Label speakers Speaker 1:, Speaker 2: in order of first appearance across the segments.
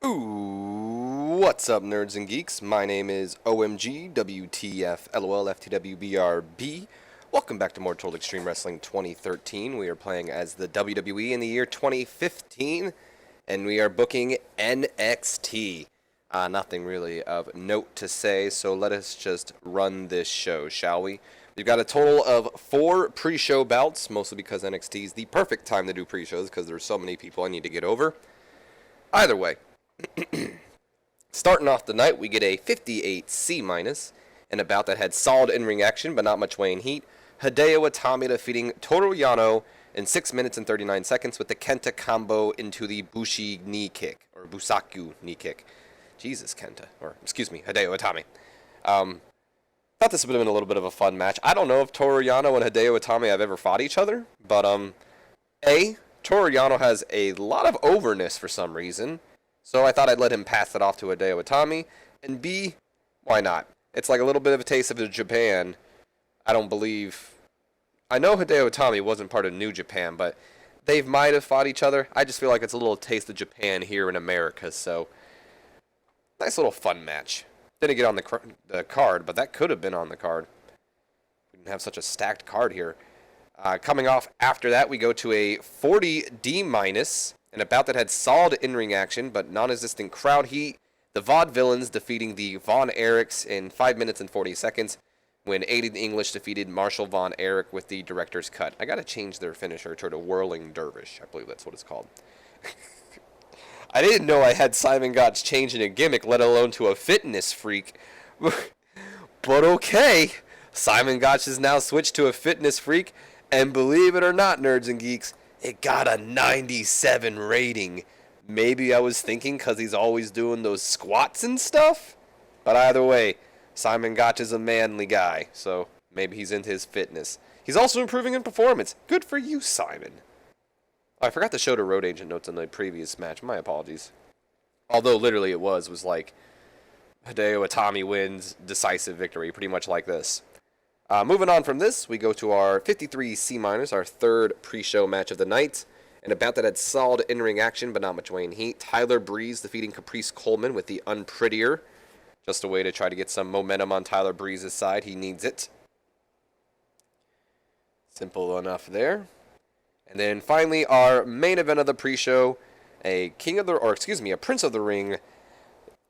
Speaker 1: Ooh, what's up, nerds and geeks? My name is OMG, WTF, LOL, FTWBRB. Welcome back to more Total Extreme Wrestling 2013. We are playing as the WWE in the year 2015, and we are booking NXT. Nothing really of note to say, so let us just run this show, shall we? We've got a total of 4 pre-show bouts, mostly because NXT is the perfect time to do pre-shows because there's so many people I need to get over. Either way. Starting off the night, we get a 58 C-, and a bout that had solid in-ring action, but not much weighing heat. Hideo Itami defeating Toru Yano in 6 minutes and 39 seconds with the Kenta combo into the Bushi knee kick, or Busaku knee kick. Jesus, Kenta, or excuse me, Hideo Itami. Thought this would have been a little bit of a fun match. I don't know if Toru Yano and Hideo Itami have ever fought each other, but Toru Yano has a lot of overness for some reason. So I thought I'd let him pass it off to Hideo Itami. And B, why not? It's like a little bit of a taste of Japan. I know Hideo Itami wasn't part of New Japan, but they might have fought each other. I just feel like it's a little taste of Japan here in America. So, nice little fun match. Didn't get on the card, but that could have been on the card. We didn't have such a stacked card here. Coming off after that, we go to a 40 D-, and a bout that had solid in-ring action, but non-existent crowd heat. The Vaudevillains defeating the Von Erichs in 5 minutes and 40 seconds, when Aiden English defeated Marshall Von Erich with the director's cut. I gotta change their finisher to the Whirling Dervish. I believe that's what it's called. I didn't know I had Simon Gotch changing a gimmick, let alone to a fitness freak. But okay, Simon Gotch has now switched to a fitness freak, and believe it or not, nerds and geeks, it got a 97 rating. Maybe I was thinking because he's always doing those squats and stuff? But either way, Simon Gotch is a manly guy, so maybe he's into his fitness. He's also improving in performance. Good for you, Simon. Oh, I forgot to show the road agent notes on the previous match. My apologies. Although literally it was like Hideo Itami wins, decisive victory, pretty much like this. Moving on from this, we go to our 53 C-, our third pre-show match of the night. And a bout that had solid in-ring action, but not much weighing heat. Tyler Breeze defeating Caprice Coleman with the Unprettier. Just a way to try to get some momentum on Tyler Breeze's side. He needs it. Simple enough there. And then finally, our main event of the pre-show, a Prince of the Ring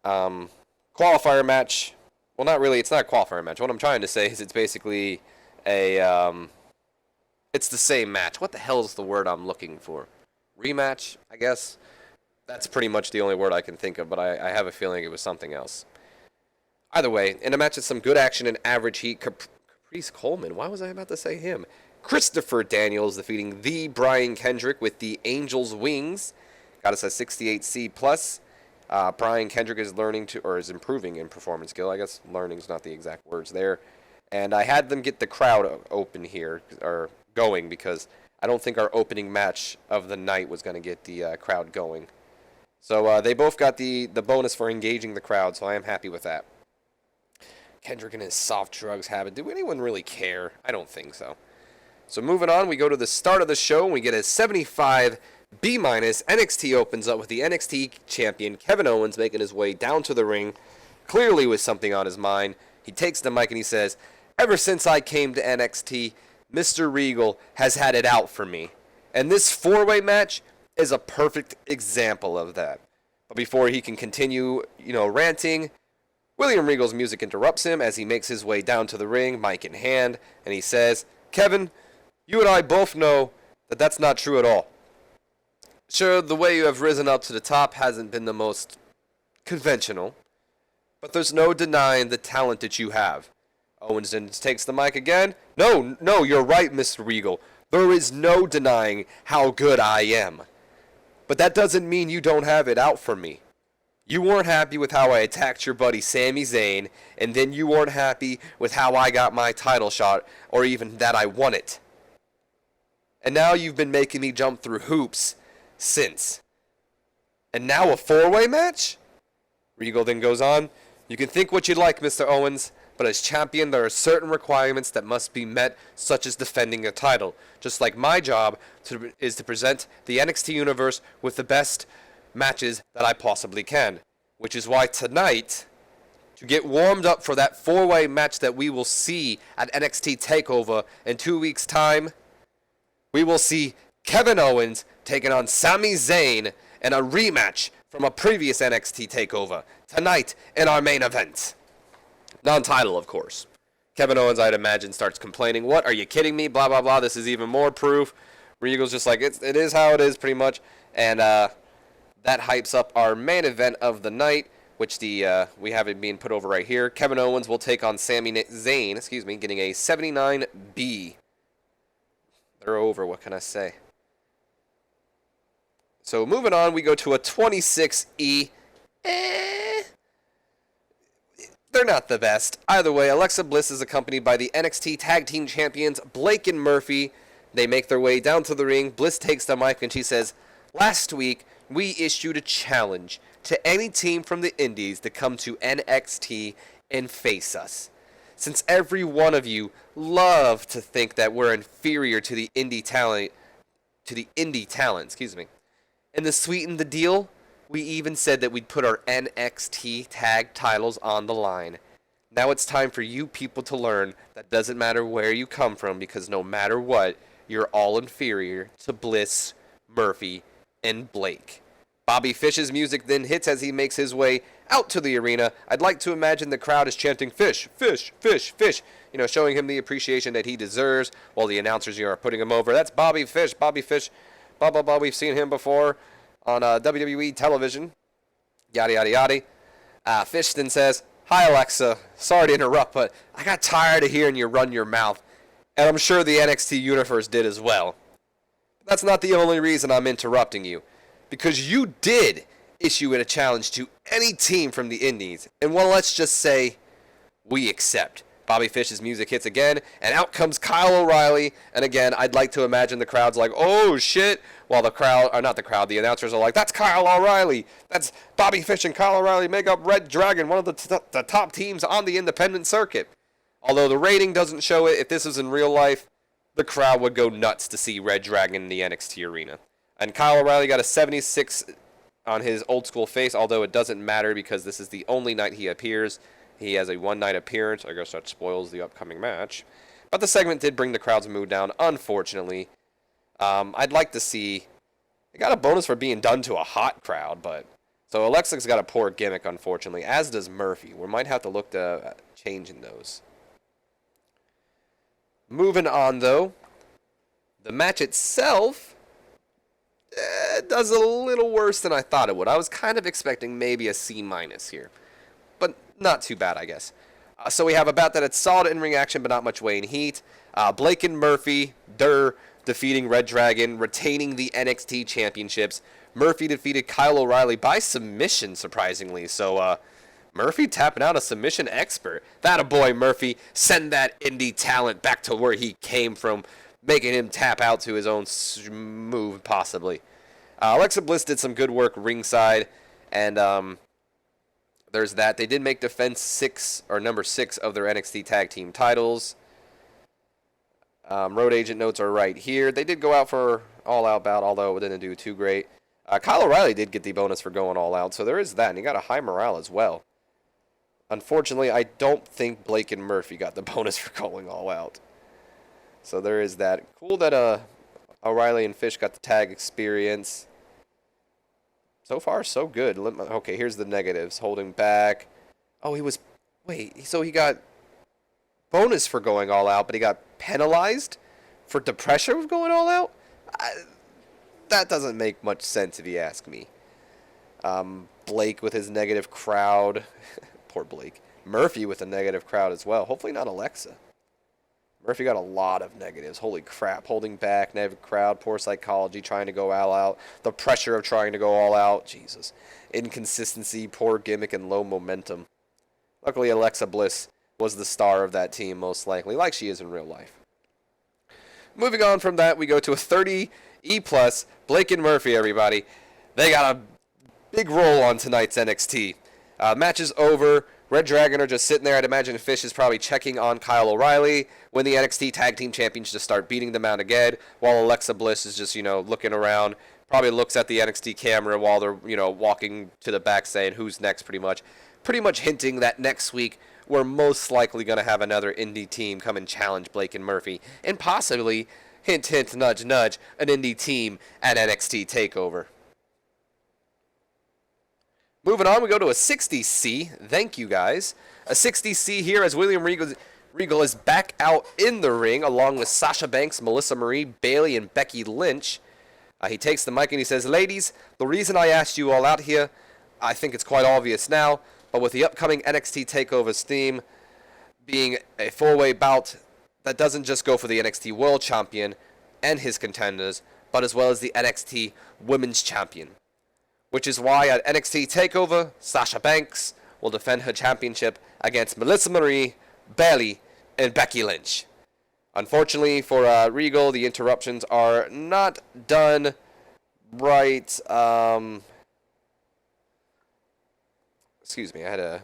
Speaker 1: qualifier match. Well, not really. It's not a qualifier match. What I'm trying to say is it's basically it's the same match. What the hell is the word I'm looking for? Rematch, I guess. That's pretty much the only word I can think of, but I have a feeling it was something else. Either way, in a match with some good action and average heat, Caprice Coleman, why was I about to say him? Christopher Daniels defeating the Brian Kendrick with the Angel's Wings. Got us a 68 C+. Brian Kendrick is is improving in performance skill. I guess learning's not the exact words there. And I had them get the crowd open here, or going, because I don't think our opening match of the night was going to get the crowd going. So they both got the bonus for engaging the crowd, so I am happy with that. Kendrick and his soft drugs habit. Do anyone really care? I don't think so. So moving on, we go to the start of the show, and we get a 75 B-. NXT opens up with the NXT champion, Kevin Owens, making his way down to the ring, clearly with something on his mind. He takes the mic and he says, "Ever since I came to NXT, Mr. Regal has had it out for me." And this 4-way match is a perfect example of that. But before he can continue, ranting, William Regal's music interrupts him as he makes his way down to the ring, mic in hand, and he says, "Kevin, you and I both know that that's not true at all. Sure, the way you have risen up to the top hasn't been the most conventional, but there's no denying the talent that you have." Owens then takes the mic again. No, you're right, Mr. Regal. There is no denying how good I am. But that doesn't mean you don't have it out for me. You weren't happy with how I attacked your buddy Sami Zayn, and then you weren't happy with how I got my title shot, or even that I won it. And now you've been making me jump through hoops since. And now a 4-way match? Regal then goes on, "You can think what you like, Mr. Owens, but as champion there are certain requirements that must be met, such as defending a title. Just like my job is to present the NXT universe with the best matches that I possibly can. Which is why tonight, to get warmed up for that 4-way match that we will see at NXT TakeOver in 2 weeks' time, we will see Kevin Owens taking on Sami Zayn in a rematch from a previous NXT TakeOver tonight in our main event. Non-title, of course. Kevin Owens, I'd imagine, starts complaining, what, are you kidding me, blah, blah, blah, this is even more proof. Regal's just like, it is how it is, pretty much, and that hypes up our main event of the night, which we have it being put over right here. Kevin Owens will take on Sami Zayn, getting a 79B. They're over, what can I say? So moving on, we go to a 26E. They're not the best. Either way, Alexa Bliss is accompanied by the NXT Tag Team Champions Blake and Murphy. They make their way down to the ring. Bliss takes the mic and she says, last week, we issued a challenge to any team from the Indies to come to NXT and face us. Since every one of you love to think that we're inferior to the indie talent, and to sweeten the deal, we even said that we'd put our NXT tag titles on the line. Now it's time for you people to learn that doesn't matter where you come from, because no matter what, you're all inferior to Bliss, Murphy, and Blake. Bobby Fish's music then hits as he makes his way out to the arena. I'd like to imagine the crowd is chanting, fish, fish, fish, fish, showing him the appreciation that he deserves, while the announcers are putting him over. That's Bobby Fish, blah, blah, blah. We've seen him before on WWE television, yada, yada, yada. Fish then says, hi, Alexa. Sorry to interrupt, but I got tired of hearing you run your mouth, and I'm sure the NXT universe did as well. But that's not the only reason I'm interrupting you, because you did issue a challenge to any team from the Indies, and well, let's just say we accept. Bobby Fish's music hits again, and out comes Kyle O'Reilly. And again, I'd like to imagine the crowd's like, oh shit, while the announcers are like, that's Kyle O'Reilly. That's Bobby Fish and Kyle O'Reilly make up Red Dragon, one of the top teams on the independent circuit. Although the rating doesn't show it, if this was in real life, the crowd would go nuts to see Red Dragon in the NXT arena. And Kyle O'Reilly got a 76 on his old school face, although it doesn't matter because this is the only night he appears. He has a one-night appearance. I guess that spoils the upcoming match. But the segment did bring the crowd's mood down, unfortunately. I'd like to see... It got a bonus for being done to a hot crowd, but... So Alexa's got a poor gimmick, unfortunately, as does Murphy. We might have to look to changing those. Moving on, though. The match itself... does a little worse than I thought it would. I was kind of expecting maybe a C- here. But not too bad, I guess. So we have about that it's solid in-ring action, but not much weight and heat. Blake and Murphy, defeating Red Dragon, retaining the NXT championships. Murphy defeated Kyle O'Reilly by submission, surprisingly. So Murphy tapping out a submission expert. That a boy, Murphy. Send that indie talent back to where he came from, making him tap out to his own move, possibly. Alexa Bliss did some good work ringside, and there's that. They did make defense number 6 of their NXT tag team titles. Road agent notes are right here. They did go out for all out bout, although it didn't do too great. Kyle O'Reilly did get the bonus for going all out, so there is that, and he got a high morale as well. Unfortunately, I don't think Blake and Murphy got the bonus for going all out. So there is that. Cool that O'Reilly and Fish got the tag experience. So far, so good. Okay, here's the negatives. Holding back. Oh, so he got bonus for going all out, but he got penalized for the pressure of going all out? That doesn't make much sense if you ask me. Blake with his negative crowd. Poor Blake. Murphy with a negative crowd as well. Hopefully not Alexa. Murphy got a lot of negatives. Holy crap. Holding back, negative crowd, poor psychology, trying to go all out. The pressure of trying to go all out. Jesus. Inconsistency, poor gimmick, and low momentum. Luckily, Alexa Bliss was the star of that team, most likely, like she is in real life. Moving on from that, we go to a 30E+. Blake and Murphy, everybody. They got a big role on tonight's NXT. Match is over. Red Dragon are just sitting there. I'd imagine Fish is probably checking on Kyle O'Reilly when the NXT Tag Team Champions just start beating them out again, while Alexa Bliss is just, looking around, Probably looks at the NXT camera while they're, walking to the back saying who's next pretty much. Pretty much hinting that next week we're most likely going to have another indie team come and challenge Blake and Murphy. And possibly, hint, hint, nudge, nudge, an indie team at NXT TakeOver. Moving on, we go to a 60C. Thank you, guys. A 60C here as William Regal is back out in the ring along with Sasha Banks, Melissa Marie, Bayley, and Becky Lynch. He takes the mic and he says, "Ladies, the reason I asked you all out here, I think it's quite obvious now, but with the upcoming NXT TakeOver's theme being a four-way bout that doesn't just go for the NXT World Champion and his contenders, but as well as the NXT Women's Champion. Which is why at NXT TakeOver, Sasha Banks will defend her championship against Melissa Marie, Bayley, and Becky Lynch." Unfortunately for Regal, the interruptions are not done right. Excuse me, I had to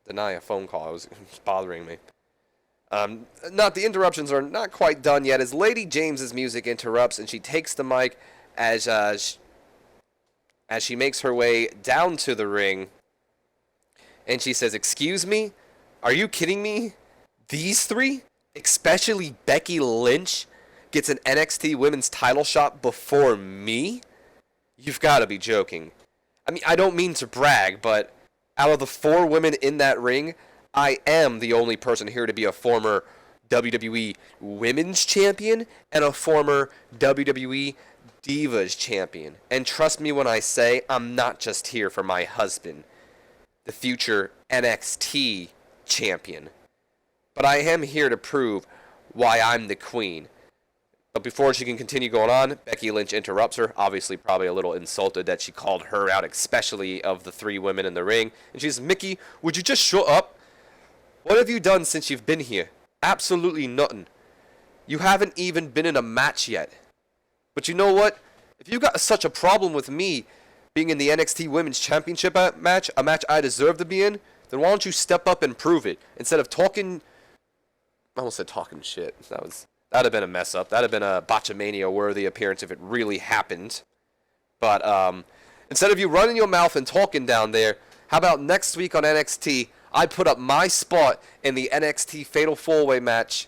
Speaker 1: deny a phone call. It was bothering me. The interruptions are not quite done yet as Lady James's music interrupts and she takes the mic as she makes her way down to the ring. And she says, "Excuse me? Are you kidding me? These three? Especially Becky Lynch gets an NXT Women's title shot before me? You've got to be joking." I mean, I don't mean to brag, but out of the 4 women in that ring, I am the only person here to be a former WWE Women's Champion and a former WWE Divas Champion. And trust me when I say I'm not just here for my husband, the future NXT Champion. But I am here to prove why I'm the queen. But before she can continue going on, Becky Lynch interrupts her, obviously probably a little insulted that she called her out, especially of the 3 women in the ring. And she says, "Mickey, would you just shut up? What have you done since you've been here? Absolutely nothing. You haven't even been in a match yet. But you know what? If you got such a problem with me being in the NXT Women's Championship match, a match I deserve to be in, then why don't you step up and prove it? Instead of talking..." I almost said talking shit. That'd have been a mess up. That'd have been a Botchamania-worthy appearance if it really happened. But instead of you running your mouth and talking down there, how about next week on NXT, I put up my spot in the NXT Fatal 4-Way match,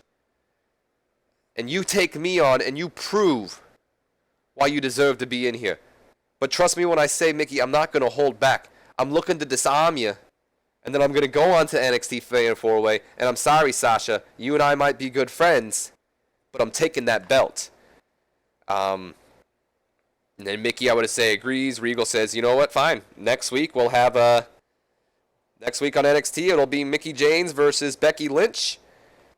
Speaker 1: and you take me on and you prove why you deserve to be in here. But trust me when I say, Mickey, I'm not going to hold back. I'm looking to disarm you. And then I'm going to go on to NXT Fatal 4-Way. And I'm sorry, Sasha. You and I might be good friends. But I'm taking that belt. And then Mickey, I would say, agrees. Regal says, "You know what? Fine. Next week we'll have... next week on NXT, it'll be Mickie James versus Becky Lynch."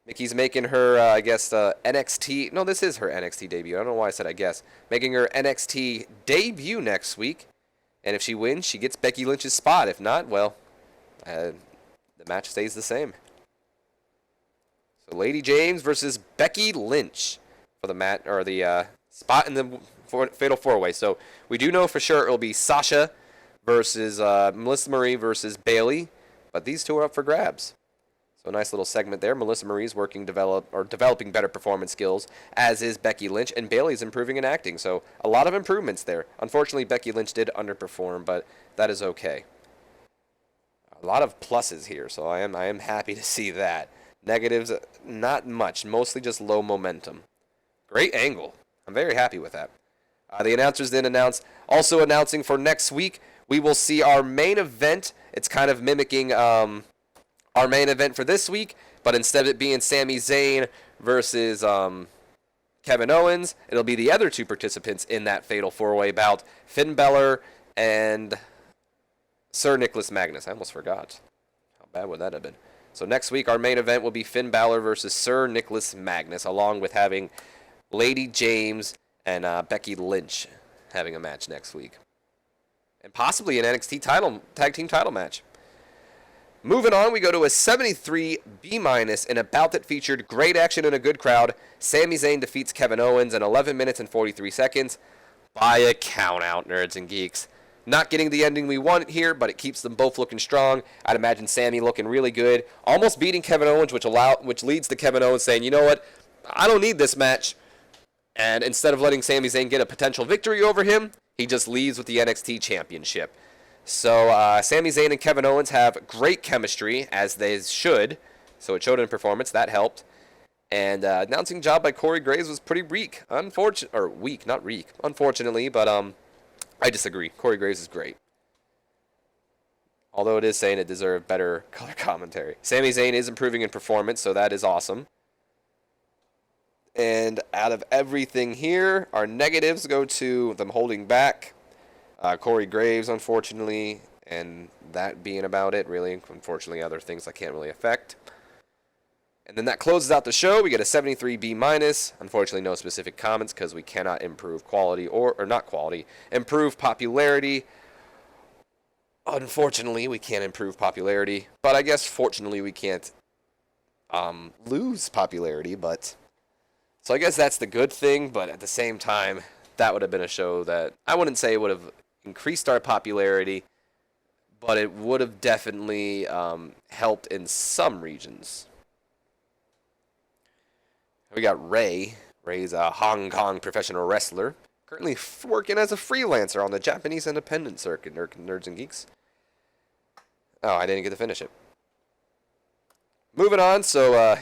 Speaker 1: Mickey's making her, NXT... No, this is her NXT debut. I don't know why I said I guess. Making her NXT debut next week. And if she wins, she gets Becky Lynch's spot. If not, well... the match stays the same. So Lady James versus Becky Lynch for the spot in the Fatal 4-Way. So we do know for sure it'll be Sasha versus Melissa Marie versus Bayley, but these two are up for grabs. So a nice little segment there. Melissa Marie's developing better performance skills, as is Becky Lynch, and Bayley's improving in acting. So a lot of improvements there. Unfortunately, Becky Lynch did underperform, but that is okay. A lot of pluses here, so I am happy to see that. Negatives, not much, mostly just low momentum. Great angle. I'm very happy with that. The announcers then also announcing for next week, we will see our main event. It's kind of mimicking our main event for this week, but instead of it being Sami Zayn versus Kevin Owens, it'll be the other 2 participants in that Fatal 4-Way bout, Finn Balor and Sir Nicholas Magnus. I almost forgot. How bad would that have been? So next week, our main event will be Finn Balor versus Sir Nicholas Magnus, along with having Lady James and Becky Lynch having a match next week. And possibly an NXT tag team title match. Moving on, we go to a 73 B- in a bout that featured great action and a good crowd. Sami Zayn defeats Kevin Owens in 11 minutes and 43 seconds by a countout, nerds and geeks. Not getting the ending we want here, but it keeps them both looking strong. I'd imagine Sami looking really good, almost beating Kevin Owens, which leads to Kevin Owens saying, "You know what? I don't need this match. And instead of letting Sami Zayn get a potential victory over him, he just leaves with the NXT Championship. So Sami Zayn and Kevin Owens have great chemistry, as they should. So it showed in performance. That helped. And announcing job by Corey Graves was pretty weak. Unfortunately, but I disagree. Corey Graves is great. Although it is saying it deserved better color commentary. Sami Zayn is improving in performance, so that is awesome. And out of everything here, our negatives go to them holding back. Corey Graves, unfortunately, and that being about it, really. Unfortunately, other things I can't really affect. And then that closes out the show. We get a 73 B-. Unfortunately, no specific comments because we cannot improve quality or not quality, improve popularity. Unfortunately, we can't improve popularity, but I guess fortunately we can't lose popularity. But so I guess that's the good thing. But at the same time, that would have been a show that I wouldn't say would have increased our popularity, but it would have definitely helped in some regions. We got Ray. Ray's a Hong Kong professional wrestler, currently working as a freelancer on the Japanese independent circuit, Nerds and Geeks. Oh, I didn't get to finish it. Moving on, so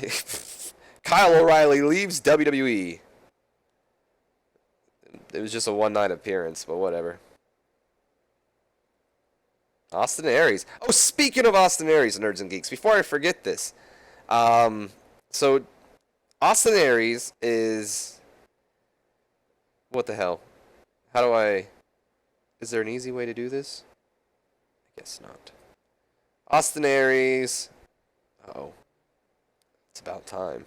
Speaker 1: Kyle O'Reilly leaves WWE. It was just a one-night appearance, but whatever. Austin Aries. Oh, speaking of Austin Aries, Nerds and Geeks, before I forget this. So Austin Aries is... What the hell? How do I... Is there an easy way to do this? I guess not. Austin Aries... Uh-oh. It's about time.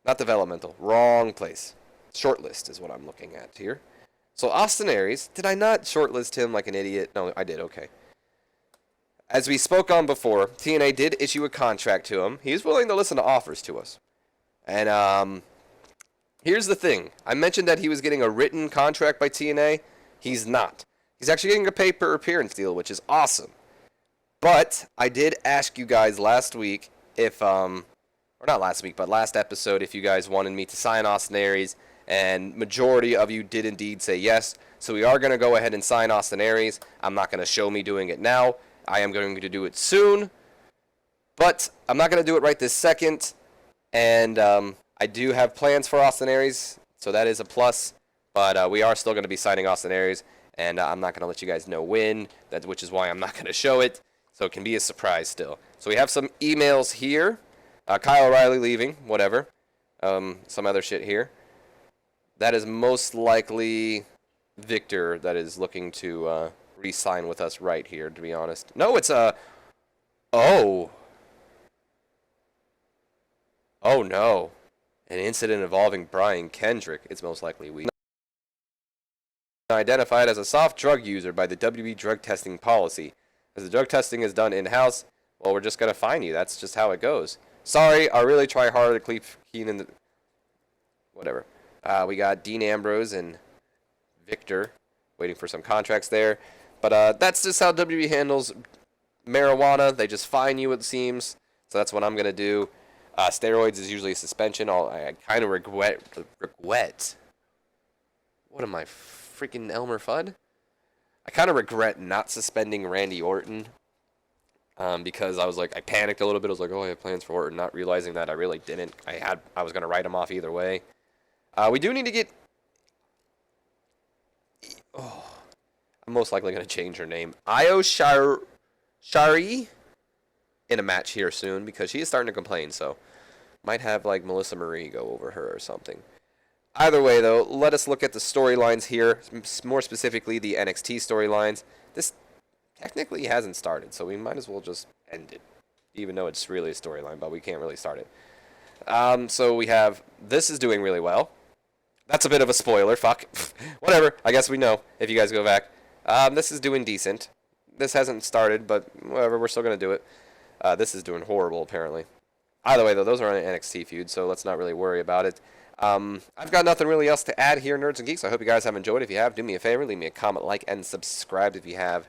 Speaker 1: Not developmental. Wrong place. Shortlist is what I'm looking at here. So Austin Aries, did I not shortlist him like an idiot? No, I did, okay. As we spoke on before, TNA did issue a contract to him. He was willing to listen to offers to us. And here's the thing. I mentioned that he was getting a written contract by TNA. He's not. He's actually getting a pay-per-appearance deal, which is awesome. But I did ask you guys last week if, or not last week, but last episode, if you guys wanted me to sign Austin Aries, and majority of you did indeed say yes. So we are going to go ahead and sign Austin Aries. I'm not going to show me doing it now. I am going to do it soon. But I'm not going to do it right this second. And I do have plans for Austin Aries, so that is a plus. But we are still going to be signing Austin Aries, and I'm not going to let you guys know when, which is why I'm not going to show it. So it can be a surprise still. So we have some emails here. Kyle O'Reilly leaving, whatever. Some other shit here. That is most likely Victor that is looking to re-sign with us right here, to be honest. No, it's Oh. Oh, no. An incident involving Brian Kendrick. It's most likely we. Identified as a soft drug user by the WWE drug testing policy. As the drug testing is done in-house, well, we're just going to fine you. That's just how it goes. Sorry, I'll really try harder to keep Keenan the... Whatever. We got Dean Ambrose and Victor waiting for some contracts there. But that's just how WWE handles marijuana. They just fine you, it seems. So that's what I'm going to do. Steroids is usually a suspension. I kind of regret. What am I, freaking Elmer Fudd? I kind of regret not suspending Randy Orton. Because I was like, I panicked a little bit. I was like, oh, I have plans for Orton, not realizing that I really didn't. I was going to write him off either way. We do need to get... Oh, I'm most likely going to change her name. Io Shari in a match here soon because she is starting to complain, so might have like Melissa Marie go over her or something. Either way, though, let us look at the storylines here, more specifically the NXT storylines. This technically hasn't started, so we might as well just end it, even though it's really a storyline, but we can't really start it. So we have, this is doing really well. That's a bit of a spoiler, fuck. Whatever, I guess we know, if you guys go back. This is doing decent. This hasn't started, but whatever, we're still going to do it. This is doing horrible, apparently. Either way, though, those are on an NXT feud, so let's not really worry about it. I've got nothing really else to add here, Nerds and Geeks. I hope you guys have enjoyed. If you have, do me a favor, leave me a comment, like, and subscribe if you have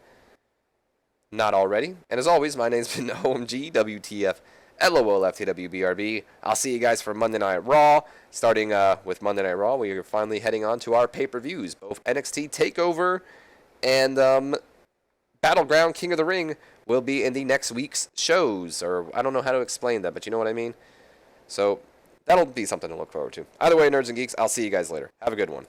Speaker 1: not already. And as always, my name's been OMG WTF. LOL FTWBRB. I'll see you guys for Monday Night Raw. Starting with Monday Night Raw, we are finally heading on to our pay-per-views. Both NXT TakeOver and Battleground King of the Ring will be in the next week's shows. Or I don't know how to explain that, but you know what I mean? So that'll be something to look forward to. Either way, nerds and geeks, I'll see you guys later. Have a good one.